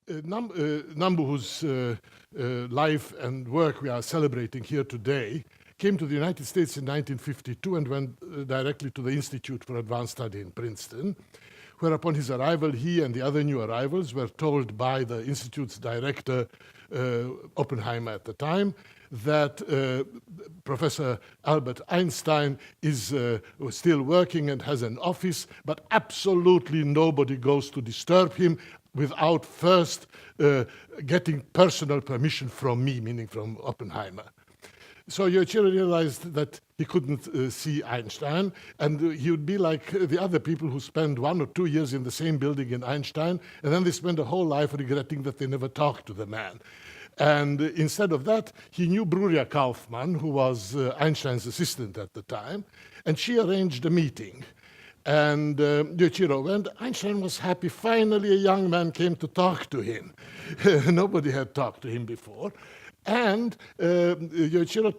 Nambu, whose life and work we are celebrating here today, came to the United States in 1952 and went directly to the Institute for Advanced Study in Princeton, where upon his arrival, he and the other new arrivals were told by the Institute's director, Oppenheimer at the time, that Professor Albert Einstein is still working and has an office, but absolutely nobody goes to disturb him without first getting personal permission from me, meaning from Oppenheimer. So Yoichiro realized that he couldn't see Einstein, and he would be like the other people who spend 1 or 2 years in the same building in Einstein, and then they spend a whole life regretting that they never talked to the man. And instead of that, he knew Brüria Kaufmann, who was Einstein's assistant at the time, and she arranged a meeting. And Yoichiro went. Einstein was happy. Finally, a young man came to talk to him. Nobody had talked to him before. And Yoichiro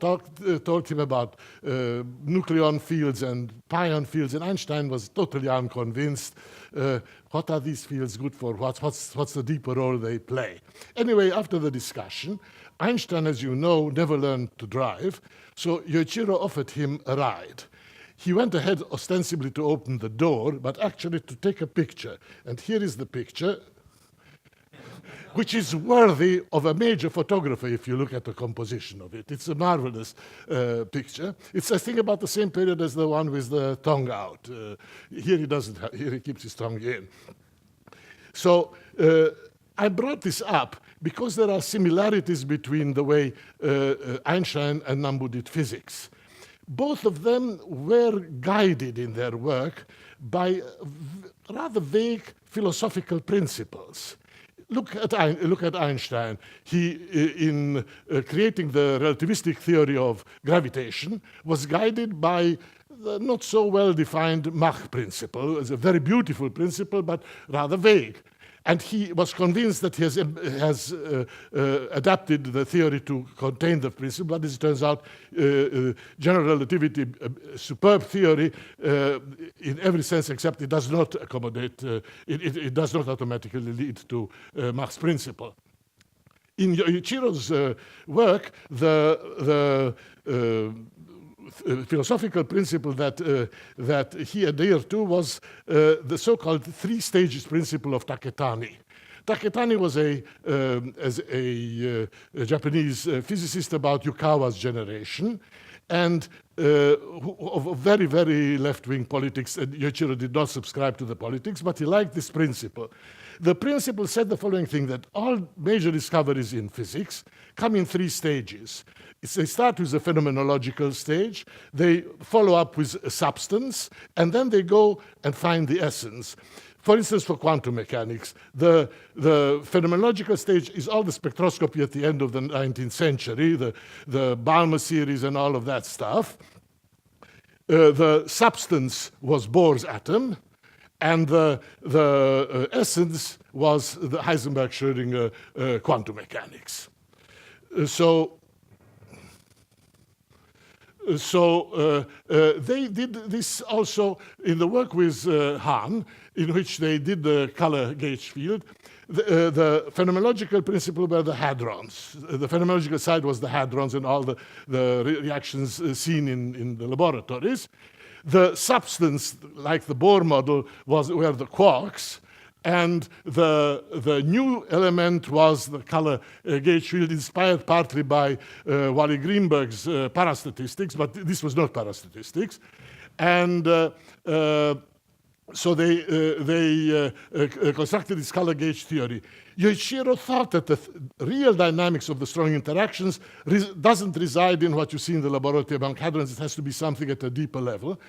told him about nucleon fields and pion fields, and Einstein was totally unconvinced. What are these fields good for? What's the deeper role they play? Anyway, after the discussion, Einstein, as you know, never learned to drive, so Yoichiro offered him a ride. He went ahead ostensibly to open the door, but actually to take a picture. And here is the picture, which is worthy of a major photographer if you look at the composition of it. It's a marvelous picture. It's, I think, about the same period as the one with the tongue out. Here he doesn't. Here he keeps his tongue in. So I brought this up because there are similarities between the way Einstein and Nambu did physics. Both of them were guided in their work by rather vague philosophical principles. Look at Einstein. He, in creating the relativistic theory of gravitation, was guided by the not so well-defined Mach principle. It's a very beautiful principle, but rather vague. And he was convinced that he has adapted the theory to contain the principle, but as it turns out, general relativity, superb theory in every sense, except it does not accommodate, it does not automatically lead to Mach's principle. In Yoichiro's work, the philosophical principle that he adhered to was the so-called 3 stages principle of Taketani. Taketani was a Japanese physicist about Yukawa's generation, and of very, very left-wing politics. And Yoichiro did not subscribe to the politics, but he liked this principle. The principle said the following thing, that all major discoveries in physics come in 3 stages. They start with the phenomenological stage, they follow up with a substance, and then they go and find the essence. For instance, for quantum mechanics, the phenomenological stage is all the spectroscopy at the end of the 19th century, the Balmer series and all of that stuff. The substance was Bohr's atom, and the essence was the Heisenberg-Schrödinger quantum mechanics. So they did this also in the work with Hahn, in which they did the color gauge field. The phenomenological principle were the hadrons. The phenomenological side was the hadrons and all the reactions seen in the laboratories. The substance, like the Bohr model, were the quarks. And the new element was the color gauge field, inspired partly by Wally Greenberg's parastatistics, but this was not parastatistics. And so they constructed this color gauge theory. Yoichiro thought that the real dynamics of the strong interactions doesn't reside in what you see in the laboratory among hadrons. It has to be something at a deeper level.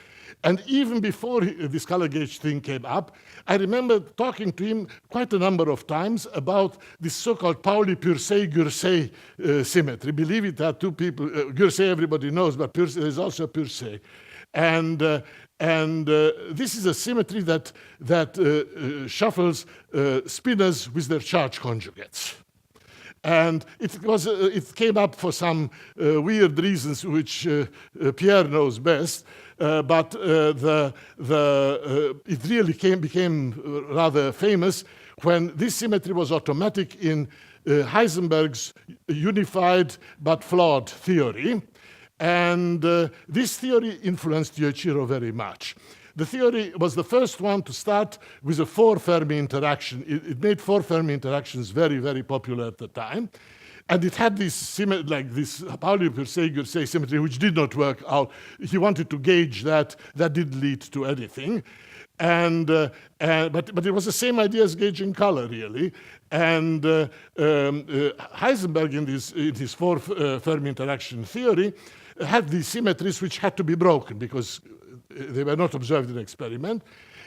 And even before this color gauge thing came up, I remember talking to him quite a number of times about this so-called Pauli-Pursey-Gursey symmetry. Believe it, there are 2 people. Gursey everybody knows, but there's also Pursey. And this is a symmetry that shuffles spinors with their charge conjugates. And it came up for some weird reasons, which Pierre knows best. But it really became rather famous when this symmetry was automatic in Heisenberg's unified but flawed theory. And this theory influenced Yoichiro very much. The theory was the first one to start with a 4 Fermi interaction. It made 4 Fermi interactions very, very popular at the time. And it had this, like this Pauli-Persei-Gursey symmetry, which did not work out. He wanted to gauge that. That didn't lead to anything. But it was the same idea as gauging color, really. And Heisenberg, in his 4 Fermi interaction theory, had these symmetries which had to be broken because they were not observed in the experiment.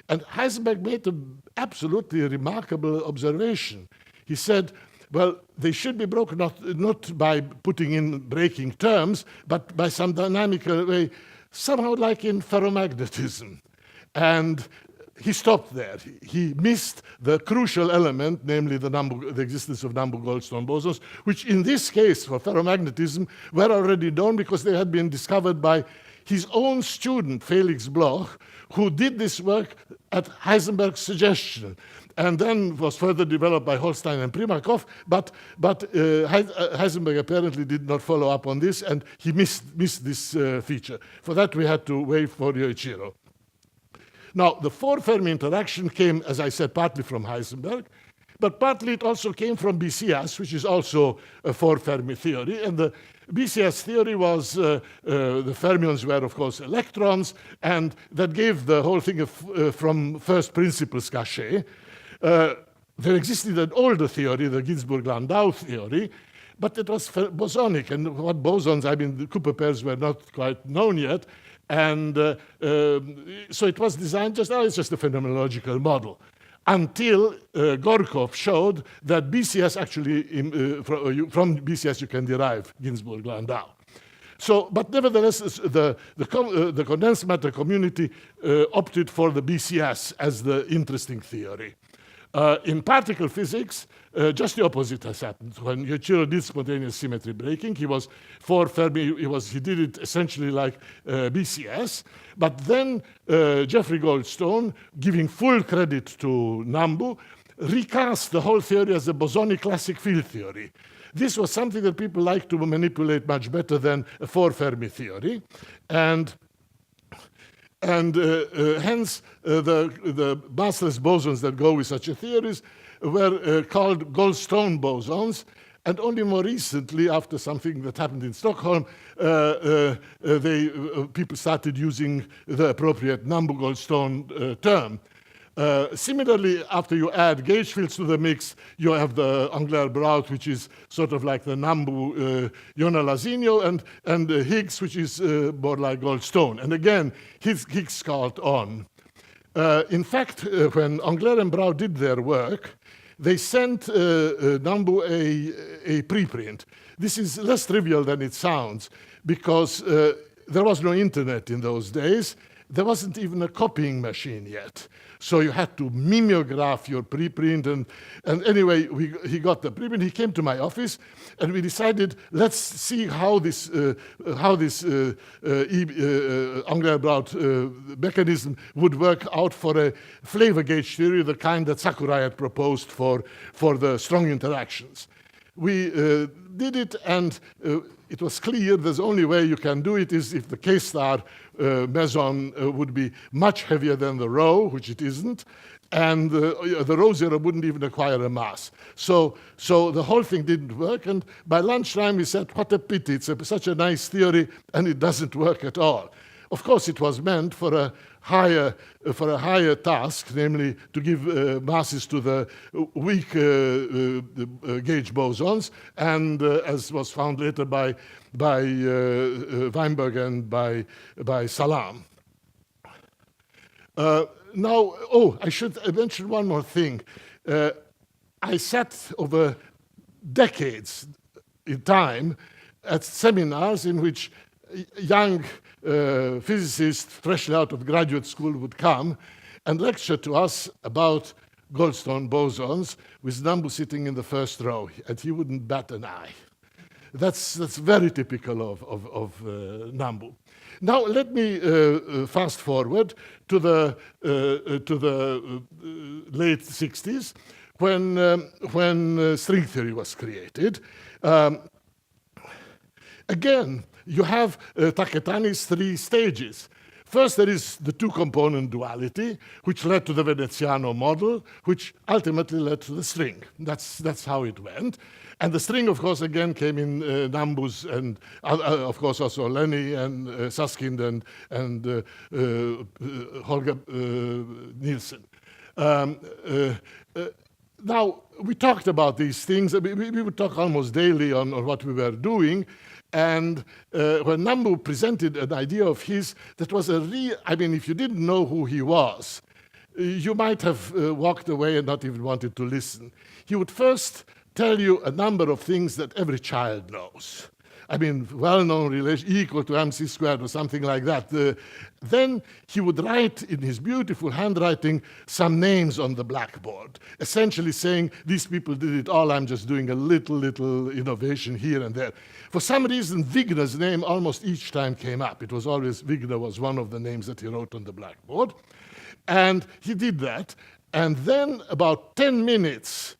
And Heisenberg made an absolutely remarkable observation. He said, well, they should be broken not by putting in breaking terms, but by some dynamical way, somehow like in ferromagnetism. And he stopped there. He missed the crucial element, namely the existence of Nambu-Goldstone bosons, which in this case for ferromagnetism were already known because they had been discovered by his own student, Felix Bloch, who did this work at Heisenberg's suggestion, and then was further developed by Holstein and Primakov, but Heisenberg apparently did not follow up on this, and he missed this feature. For that, we had to wait for Yoichiro. Now, the 4 Fermi interaction came, as I said, partly from Heisenberg, but partly it also came from BCS, which is also a 4 Fermi theory. And the BCS theory was the fermions were, of course, electrons, and that gave the whole thing from first principles cachet. There existed an older theory, the Ginzburg-Landau theory, but it was bosonic. And what bosons, I mean, the Cooper pairs were not quite known yet. And so it was designed it's just a phenomenological model. Until Gorkov showed that BCS actually, from BCS you can derive Ginzburg-Landau. So, but nevertheless, the condensed matter community opted for the BCS as the interesting theory. In particle physics, just the opposite has happened. When Yoichiro did spontaneous symmetry breaking, he was 4 Fermi, he did it essentially like BCS. But then Jeffrey Goldstone, giving full credit to Nambu, recast the whole theory as a bosonic classic field theory. This was something that people like to manipulate much better than a 4 Fermi theory. And hence, the massless bosons that go with such a theories were called Goldstone bosons. And only more recently, after something that happened in Stockholm, people started using the appropriate Nambu-Goldstone term. Similarly, after you add gauge fields to the mix, you have the Engler-Braut, which is sort of like the Nambu-Jona-Lasinho, and Higgs, which is more like Goldstone. And again, Higgs caught on. In fact, when Engler and Braut did their work, they sent Nambu a preprint. This is less trivial than it sounds, because there was no internet in those days. There wasn't even a copying machine yet. So you had to mimeograph your preprint. And anyway, he got the preprint. He came to my office, and we decided, let's see how this Engler-Braut mechanism would work out for a flavor gauge theory, the kind that Sakurai had proposed for the strong interactions. We did it, and it was clear the only way you can do it is if the K-star meson would be much heavier than the rho, which it isn't, and the rho zero wouldn't even acquire a mass. So the whole thing didn't work, and by lunchtime we said, what a pity, it's such a nice theory, and it doesn't work at all. Of course, it was meant for a higher task, namely to give masses to the weak gauge bosons, and as was found later by Weinberg and by Salam. Now, I should mention one more thing. I sat over decades in time at seminars in which young physicists freshly out of graduate school would come and lecture to us about Goldstone bosons, with Nambu sitting in the first row, and he wouldn't bat an eye. That's very typical of Nambu. Now let me fast forward to the late 60s, when string theory was created. Again, you have Taketani's three stages. First, there is the two-component duality, which led to the Veneziano model, which ultimately led to the string. That's how it went. And the string, of course, again came in Nambu's and, of course, also Lenny and Susskind and Holger Nielsen. Now, we talked about these things. We would talk almost daily on what we were doing. And when Nambu presented an idea of his that was a real, I mean, if you didn't know who he was, you might have walked away and not even wanted to listen. He would first tell you a number of things that every child knows. I mean, well-known relation equal to mc squared or something like that. Then he would write in his beautiful handwriting some names on the blackboard, essentially saying, these people did it all, I'm just doing a little innovation here and there. For some reason, Wigner's name almost each time came up. It was always, Wigner was one of the names that he wrote on the blackboard. And he did that. And then about 10 minutes,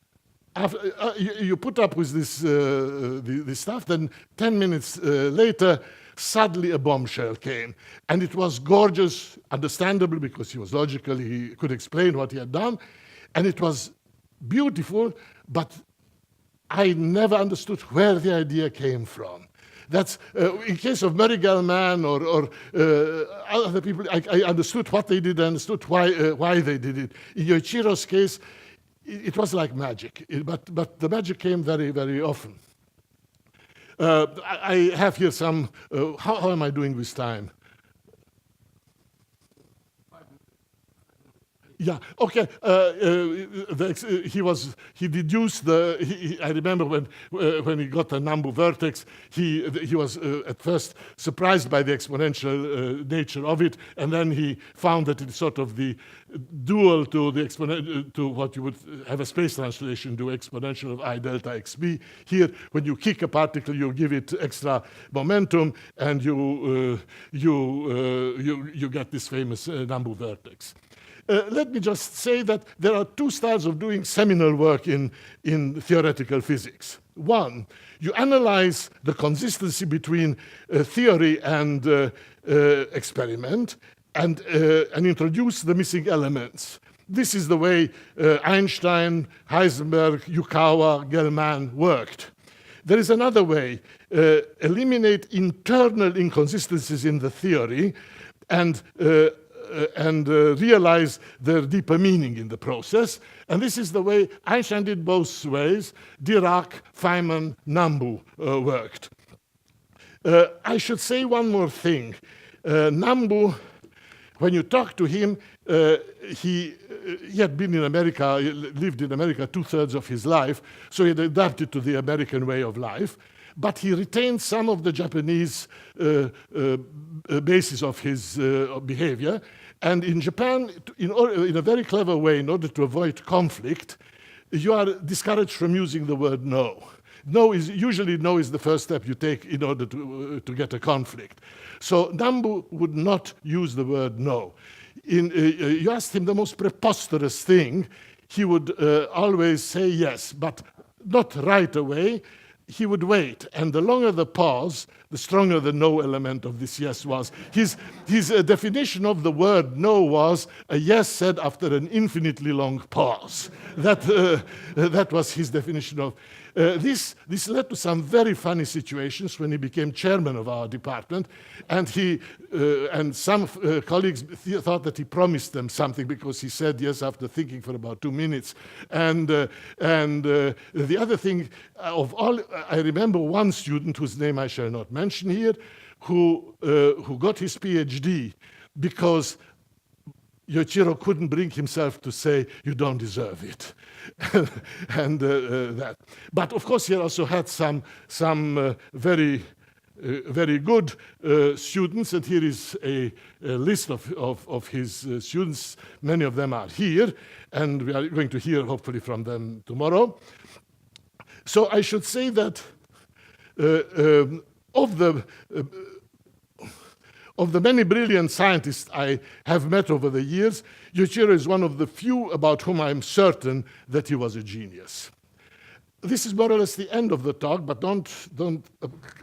after, you put up with this stuff, then 10 minutes later, suddenly a bombshell came. And it was gorgeous, understandable, because he was logical, he could explain what he had done. And it was beautiful, but I never understood where the idea came from. That's, in case of Murray Gell-Mann or other people, I understood what they did, I understood why they did it. In Yoichiro's case, it was like magic, but the magic came very, very often. I have here some, how am I doing with time? Yeah, okay. He deduced I remember when he got the Nambu vertex, he was at first surprised by the exponential nature of it, and then he found that it's sort of the dual to the to what you would have a space translation do, exponential of I delta xb. Here, when you kick a particle, you give it extra momentum, and you get this famous Nambu vertex. Let me just say that there are two styles of doing seminal work in theoretical physics. One, you analyze the consistency between theory and experiment and introduce the missing elements. This is the way Einstein, Heisenberg, Yukawa, Gell-Mann worked. There is another way, eliminate internal inconsistencies in the theory and realize their deeper meaning in the process. And this is the way Einstein did both ways. Dirac, Feynman, Nambu worked. I should say one more thing. Nambu, when you talk to him, he had been in America, lived in America 2/3 of his life, so he had adapted to the American way of life. But he retained some of the Japanese basis of his behavior. And in Japan, in a very clever way, in order to avoid conflict, you are discouraged from using the word no. Usually no is the first step you take in order to get a conflict. So Nambu would not use the word no. You asked him the most preposterous thing, he would always say yes, but not right away. He would wait, and the longer the pause, the stronger the no element of this yes was. His definition of the word no was a yes said after an infinitely long pause. That was his definition of. This led to some very funny situations when he became chairman of our department, and some colleagues thought that he promised them something because he said yes after thinking for about 2 minutes. And the other thing of all, I remember one student whose name I shall not mention here, who got his PhD because Yoichiro couldn't bring himself to say, you don't deserve it. And that. But of course, he also had some very good students, and here is a list of his students. Many of them are here, and we are going to hear hopefully from them tomorrow. So I should say that Of the many brilliant scientists I have met over the years, Yoichiro is one of the few about whom I'm certain that he was a genius. This is more or less the end of the talk, but don't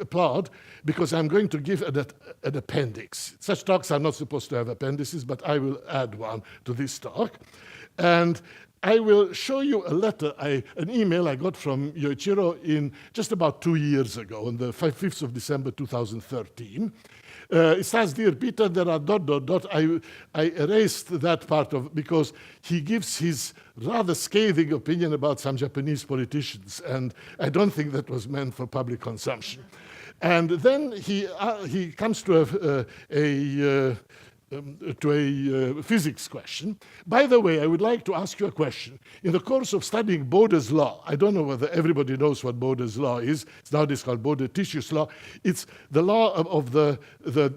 applaud, because I'm going to give an appendix. Such talks are not supposed to have appendices, but I will add one to this talk. And I will show you a letter, an email I got from Yoichiro in just about 2 years ago, on the 5th of December 2013. It says, "Dear Peter, there are ... I erased that part because he gives his rather scathing opinion about some Japanese politicians, and I don't think that was meant for public consumption." And then he comes to a physics question. By the way, I would like to ask you a question. In the course of studying Bode's law, I don't know whether everybody knows what Bode's law is. It's nowadays called Bode-Titius law. It's the law of the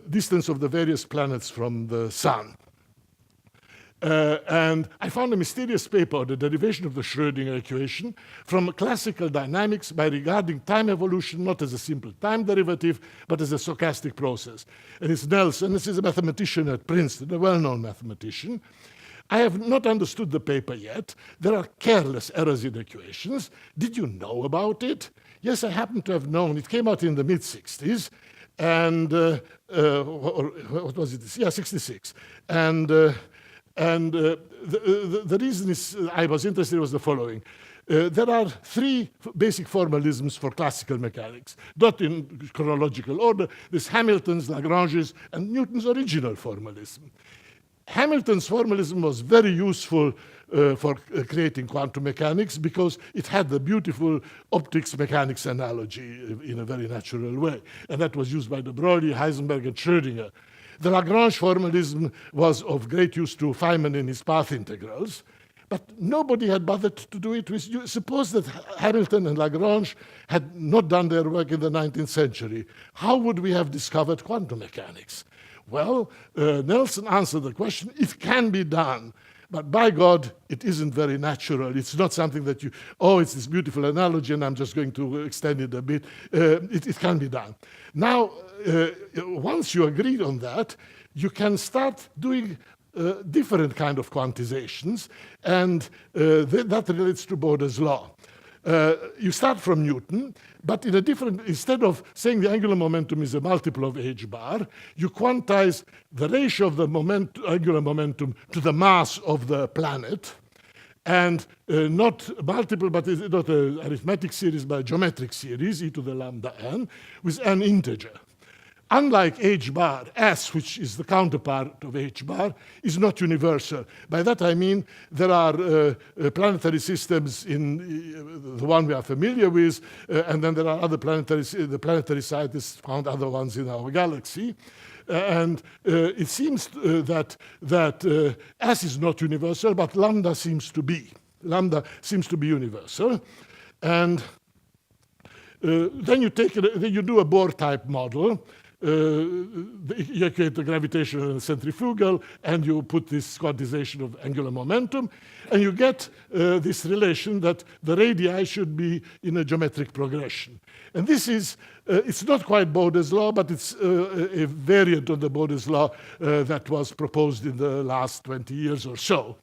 distance of the various planets from the sun. And I found a mysterious paper on the derivation of the Schrödinger equation from classical dynamics by regarding time evolution not as a simple time derivative, but as a stochastic process. And it's Nelson. This is a mathematician at Princeton, a well-known mathematician. I have not understood the paper yet. There are careless errors in equations. Did you know about it? Yes, I happen to have known. It came out in the mid-60s. And what was it? Yeah, 66. And the reason I was interested was the following. There are 3 basic formalisms for classical mechanics, not in chronological order. There's Hamilton's, Lagrange's, and Newton's original formalism. Hamilton's formalism was very useful for creating quantum mechanics because it had the beautiful optics mechanics analogy in a very natural way. And that was used by de Broglie, Heisenberg, and Schrödinger. The Lagrange formalism was of great use to Feynman in his path integrals, but nobody had bothered to do it with you. Suppose that Hamilton and Lagrange had not done their work in the 19th century. How would we have discovered quantum mechanics? Well, Nelson answered the question, it can be done. But by God, it isn't very natural. It's not something that it's this beautiful analogy, and I'm just going to extend it a bit. It can be done. Now, once you agreed on that, you can start doing different kind of quantizations, and that relates to Bode's law. You start from Newton, but instead of saying the angular momentum is a multiple of h bar, you quantize the ratio of the angular momentum to the mass of the planet, and not multiple, but it's not an arithmetic series, but a geometric series, e to the lambda n, with an integer. Unlike h bar, S, which is the counterpart of h bar, is not universal. By that I mean there are planetary systems in the one we are familiar with, and then there are other the planetary scientists found other ones in our galaxy. And it seems that S is not universal, but lambda seems to be. Lambda seems to be universal. And then you do a Bohr-type model. You create the gravitational and centrifugal, and you put this quantization of angular momentum, and you get this relation that the radii should be in a geometric progression. And this is, it's not quite Bode's law, but it's a variant of the Bode's law that was proposed in the last 20 years or so.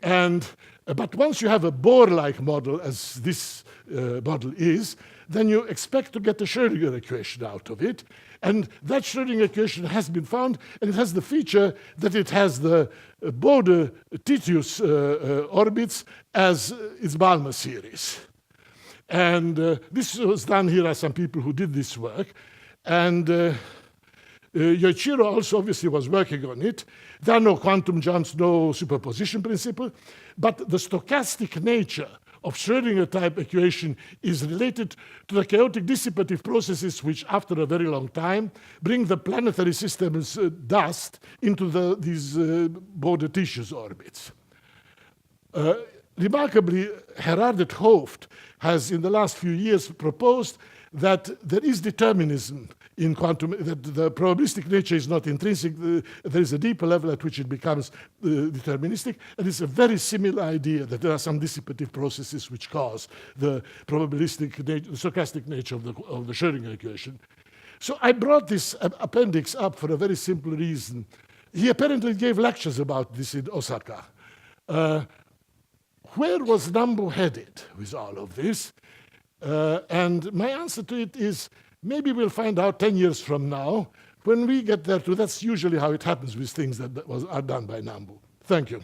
But once you have a Bohr-like model, as this model is, then you expect to get a Schrödinger equation out of it. And that Schrödinger equation has been found, and it has the feature that it has the Bode-Titius orbits as its Balmer series. And this was done. Here are some people who did this work. And Yoichiro also obviously was working on it. There are no quantum jumps, no superposition principle, but the stochastic nature of Schrödinger-type equation is related to the chaotic dissipative processes which, after a very long time, bring the planetary system's dust into these Bode-Titius orbits. Remarkably, Gerhard Hooft has, in the last few years, proposed that there is determinism in quantum, that the probabilistic nature is not intrinsic. There is a deeper level at which it becomes deterministic, and it's a very similar idea that there are some dissipative processes which cause the probabilistic nature, the stochastic nature of the Schrödinger equation. So I brought this appendix up for a very simple reason. He apparently gave lectures about this in Osaka. Where was Nambu headed with all of this? And my answer to it is, maybe we'll find out 10 years from now. When we get there too, that's usually how it happens with things that are done by Nambu. Thank you.